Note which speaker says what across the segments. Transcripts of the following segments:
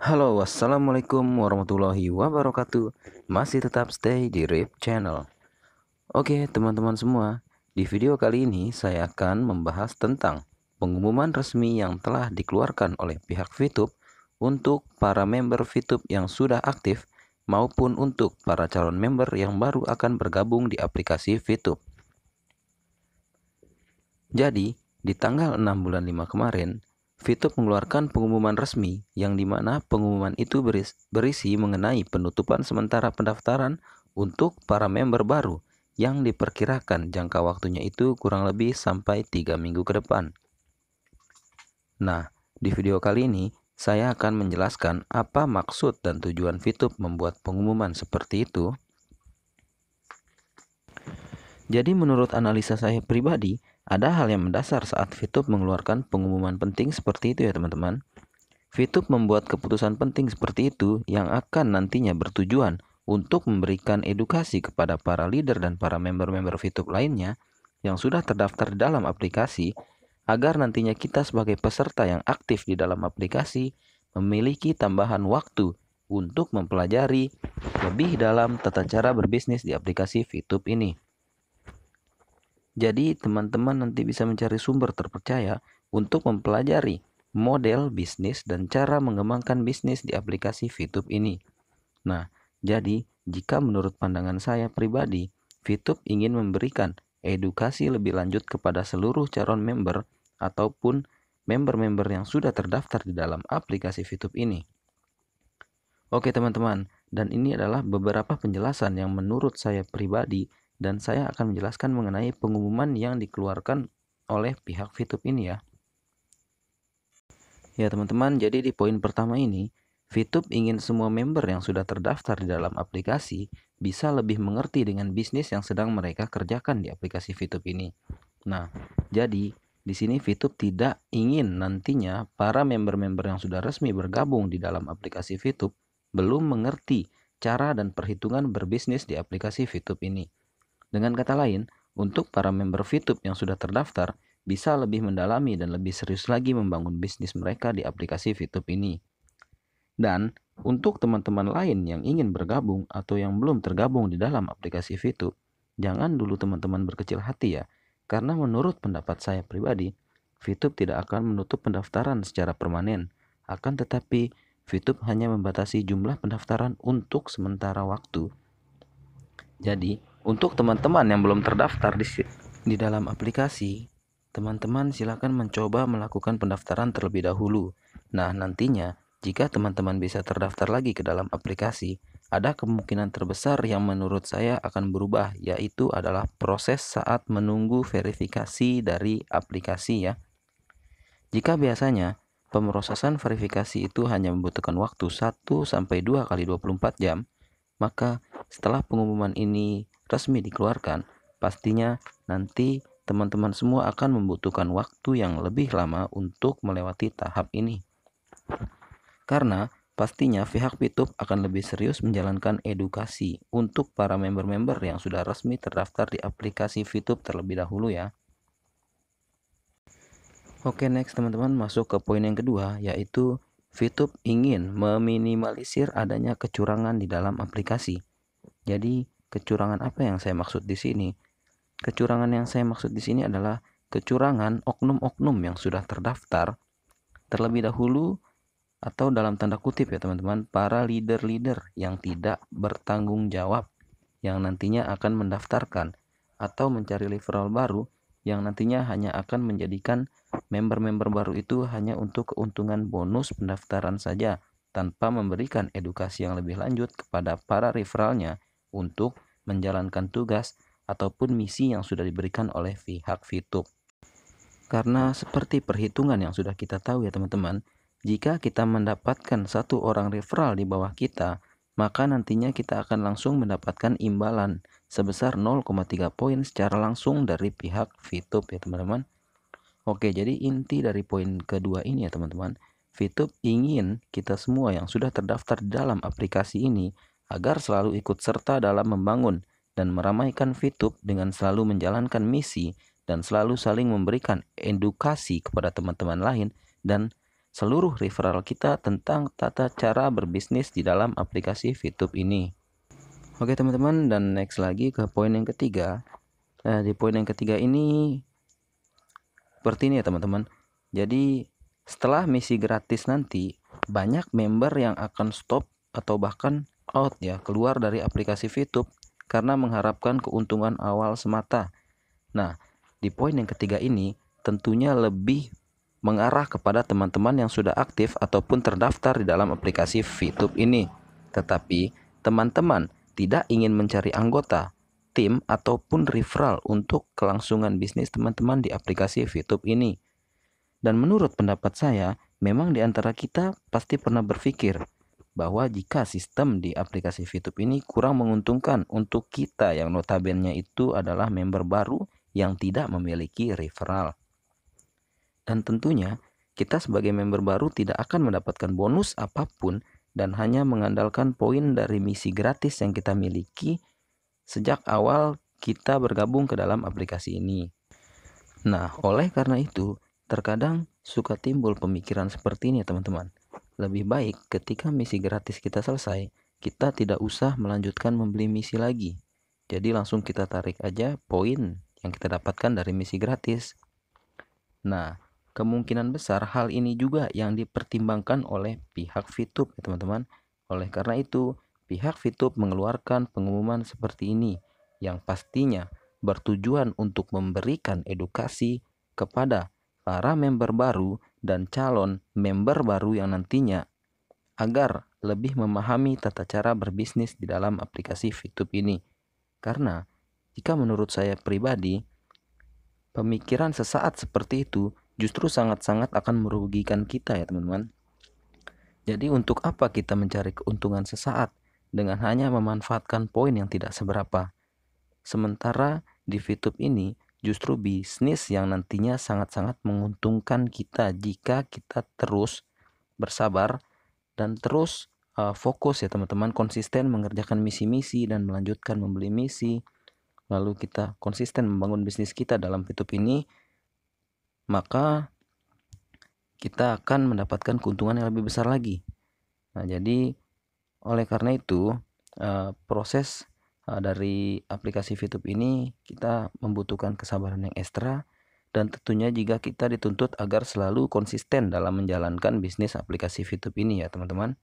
Speaker 1: Halo, wassalamualaikum warahmatullahi wabarakatuh. Masih tetap stay di RIP Channel. Oke, teman-teman semua, di video kali ini saya akan membahas tentang pengumuman resmi yang telah dikeluarkan oleh pihak VTube untuk para member VTube yang sudah aktif maupun untuk para calon member yang baru akan bergabung di aplikasi VTube. Jadi, di tanggal 6 bulan 5 kemarin, VTube mengeluarkan pengumuman resmi yang dimana pengumuman itu berisi mengenai penutupan sementara pendaftaran untuk para member baru yang diperkirakan jangka waktunya itu kurang lebih sampai 3 minggu ke depan. Nah, di video kali ini saya akan menjelaskan apa maksud dan tujuan VTube membuat pengumuman seperti itu. Jadi menurut analisa saya pribadi, ada hal yang mendasar saat VTube mengeluarkan pengumuman penting seperti itu ya teman-teman. VTube membuat keputusan penting seperti itu yang akan nantinya bertujuan untuk memberikan edukasi kepada para leader dan para member-member VTube lainnya yang sudah terdaftar di dalam aplikasi, agar nantinya kita sebagai peserta yang aktif di dalam aplikasi memiliki tambahan waktu untuk mempelajari lebih dalam tata cara berbisnis di aplikasi VTube ini. Jadi teman-teman nanti bisa mencari sumber terpercaya untuk mempelajari model bisnis dan cara mengembangkan bisnis di aplikasi VTube ini. Nah, jadi jika menurut pandangan saya pribadi, VTube ingin memberikan edukasi lebih lanjut kepada seluruh calon member ataupun member-member yang sudah terdaftar di dalam aplikasi VTube ini. Oke teman-teman, dan ini adalah beberapa penjelasan yang menurut saya pribadi dan saya akan menjelaskan mengenai pengumuman yang dikeluarkan oleh pihak VTube ini ya. Ya teman-teman, jadi di poin pertama ini, VTube ingin semua member yang sudah terdaftar di dalam aplikasi bisa lebih mengerti dengan bisnis yang sedang mereka kerjakan di aplikasi VTube ini. Nah, jadi di sini VTube tidak ingin nantinya para member-member yang sudah resmi bergabung di dalam aplikasi VTube belum mengerti cara dan perhitungan berbisnis di aplikasi VTube ini. Dengan kata lain, untuk para member VTube yang sudah terdaftar bisa lebih mendalami dan lebih serius lagi membangun bisnis mereka di aplikasi VTube ini. Dan untuk teman-teman lain yang ingin bergabung atau yang belum tergabung di dalam aplikasi VTube, jangan dulu teman-teman berkecil hati ya. Karena menurut pendapat saya pribadi, VTube tidak akan menutup pendaftaran secara permanen. Akan tetapi, VTube hanya membatasi jumlah pendaftaran untuk sementara waktu. Jadi, untuk teman-teman yang belum terdaftar di dalam aplikasi, teman-teman silakan mencoba melakukan pendaftaran terlebih dahulu. Nah, nantinya jika teman-teman bisa terdaftar lagi ke dalam aplikasi, ada kemungkinan terbesar yang menurut saya akan berubah, yaitu adalah proses saat menunggu verifikasi dari aplikasi ya. Jika biasanya pemrosesan verifikasi itu hanya membutuhkan waktu 1-2 kali 24 jam, maka setelah pengumuman ini resmi dikeluarkan, pastinya nanti teman-teman semua akan membutuhkan waktu yang lebih lama untuk melewati tahap ini. Karena pastinya pihak VTube akan lebih serius menjalankan edukasi untuk para member-member yang sudah resmi terdaftar di aplikasi VTube terlebih dahulu ya. Oke, next teman-teman, masuk ke poin yang kedua, yaitu VTube ingin meminimalisir adanya kecurangan di dalam aplikasi. Jadi, kecurangan apa yang saya maksud di sini? Kecurangan yang saya maksud di sini adalah kecurangan oknum-oknum yang sudah terdaftar terlebih dahulu, atau dalam tanda kutip ya teman-teman, para leader-leader yang tidak bertanggung jawab yang nantinya akan mendaftarkan atau mencari referral baru yang nantinya hanya akan menjadikan member-member baru itu hanya untuk keuntungan bonus pendaftaran saja tanpa memberikan edukasi yang lebih lanjut kepada para referralnya untuk menjalankan tugas ataupun misi yang sudah diberikan oleh pihak VTube. Karena seperti perhitungan yang sudah kita tahu ya teman-teman, jika kita mendapatkan satu orang referral di bawah kita, maka nantinya kita akan langsung mendapatkan imbalan sebesar 0,3 poin secara langsung dari pihak VTube ya teman-teman. Oke, jadi inti dari poin kedua ini ya teman-teman, VTube ingin kita semua yang sudah terdaftar di dalam aplikasi ini agar selalu ikut serta dalam membangun dan meramaikan VTube dengan selalu menjalankan misi dan selalu saling memberikan edukasi kepada teman-teman lain dan seluruh referral kita tentang tata cara berbisnis di dalam aplikasi Fitup ini. Oke teman-teman, dan next lagi ke poin yang ketiga. Di poin yang ketiga ini seperti ini ya teman-teman. Jadi setelah misi gratis nanti, banyak member yang akan stop atau bahkan out ya, keluar dari aplikasi Fitup karena mengharapkan keuntungan awal semata. Nah, di poin yang ketiga ini tentunya lebih mengarah kepada teman-teman yang sudah aktif ataupun terdaftar di dalam aplikasi Fitup ini. Tetapi teman-teman tidak ingin mencari anggota, tim, ataupun referral untuk kelangsungan bisnis teman-teman di aplikasi Fitup ini. Dan menurut pendapat saya, memang di antara kita pasti pernah berpikir bahwa jika sistem di aplikasi Fitup ini kurang menguntungkan untuk kita yang notabene itu adalah member baru yang tidak memiliki referral. Dan tentunya kita sebagai member baru tidak akan mendapatkan bonus apapun dan hanya mengandalkan poin dari misi gratis yang kita miliki sejak awal kita bergabung ke dalam aplikasi ini. Nah, oleh karena itu, terkadang suka timbul pemikiran seperti ini ya teman-teman. Lebih baik ketika misi gratis kita selesai, kita tidak usah melanjutkan membeli misi lagi. Jadi langsung kita tarik aja poin yang kita dapatkan dari misi gratis. Nah, kemungkinan besar hal ini juga yang dipertimbangkan oleh pihak Fitup ya teman-teman. Oleh karena itu, pihak Fitup mengeluarkan pengumuman seperti ini yang pastinya bertujuan untuk memberikan edukasi kepada para member baru dan calon member baru yang nantinya agar lebih memahami tata cara berbisnis di dalam aplikasi Fitup ini. Karena jika menurut saya pribadi, pemikiran sesaat seperti itu justru sangat-sangat akan merugikan kita ya teman-teman. Jadi untuk apa kita mencari keuntungan sesaat dengan hanya memanfaatkan poin yang tidak seberapa? Sementara di Fitup ini justru bisnis yang nantinya sangat-sangat menguntungkan kita jika kita terus bersabar dan terus fokus ya teman-teman, konsisten mengerjakan misi-misi dan melanjutkan membeli misi. Lalu kita konsisten membangun bisnis kita dalam Fitup ini, maka kita akan mendapatkan keuntungan yang lebih besar lagi. Nah, jadi oleh karena itu proses dari aplikasi Fitup ini kita membutuhkan kesabaran yang ekstra dan tentunya jika kita dituntut agar selalu konsisten dalam menjalankan bisnis aplikasi Fitup ini ya teman-teman.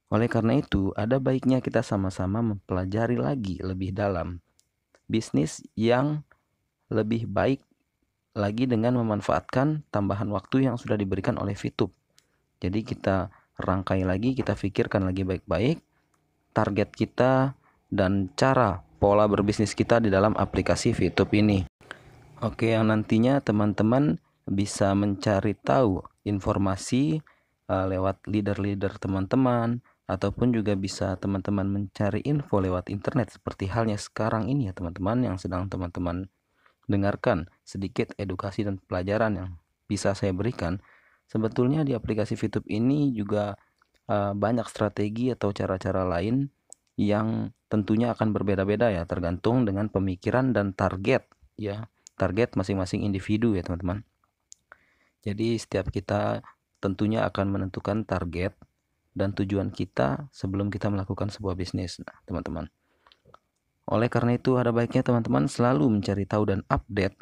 Speaker 1: Oleh karena itu, ada baiknya kita sama-sama mempelajari lagi lebih dalam bisnis yang lebih baik lagi dengan memanfaatkan tambahan waktu yang sudah diberikan oleh Fitup. Jadi kita rangkai lagi, kita pikirkan lagi baik-baik target kita dan cara pola berbisnis kita di dalam aplikasi Fitup ini. Oke, yang nantinya teman-teman bisa mencari tahu informasi lewat leader-leader teman-teman, ataupun juga bisa teman-teman mencari info lewat internet seperti halnya sekarang ini ya teman-teman yang sedang teman-teman dengarkan sedikit edukasi dan pelajaran yang bisa saya berikan. Sebetulnya di aplikasi Fitup ini juga banyak strategi atau cara-cara lain yang tentunya akan berbeda-beda ya, tergantung dengan pemikiran dan target ya, target masing-masing individu ya teman-teman. Jadi setiap kita tentunya akan menentukan target dan tujuan kita sebelum kita melakukan sebuah bisnis. Nah, teman-teman. Oleh karena itu ada baiknya teman-teman selalu mencari tahu dan update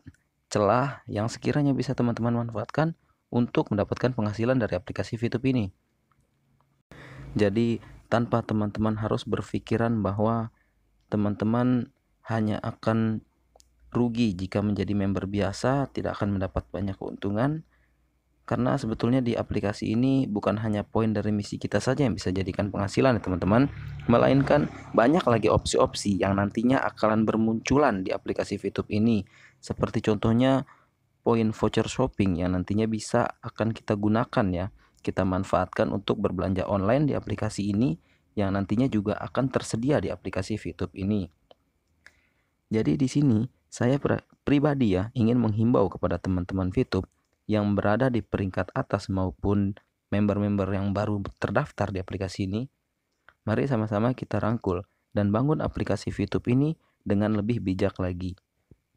Speaker 1: celah yang sekiranya bisa teman-teman manfaatkan untuk mendapatkan penghasilan dari aplikasi Fitup ini. Jadi tanpa teman-teman harus berpikiran bahwa teman-teman hanya akan rugi jika menjadi member biasa, tidak akan mendapat banyak keuntungan. Karena sebetulnya di aplikasi ini bukan hanya poin dari misi kita saja yang bisa jadikan penghasilan ya teman-teman, melainkan banyak lagi opsi-opsi yang nantinya akan bermunculan di aplikasi Fitup ini. Seperti contohnya poin voucher shopping yang nantinya bisa akan kita gunakan ya, kita manfaatkan untuk berbelanja online di aplikasi ini yang nantinya juga akan tersedia di aplikasi Fitup ini. Jadi di sini saya pribadi ya ingin menghimbau kepada teman-teman Fitup yang berada di peringkat atas maupun member-member yang baru terdaftar di aplikasi ini, mari sama-sama kita rangkul dan bangun aplikasi Fitup ini dengan lebih bijak lagi.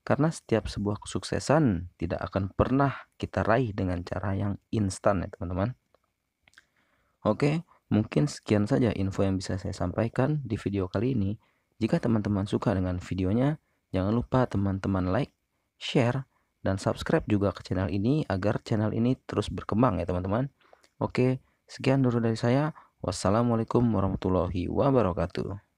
Speaker 1: Karena setiap sebuah kesuksesan tidak akan pernah kita raih dengan cara yang instan ya teman-teman. Oke, mungkin sekian saja info yang bisa saya sampaikan di video kali ini. Jika teman-teman suka dengan videonya, jangan lupa teman-teman like, share, dan subscribe juga ke channel ini agar channel ini terus berkembang ya teman-teman. Oke, sekian dulu dari saya. Wassalamualaikum warahmatullahi wabarakatuh.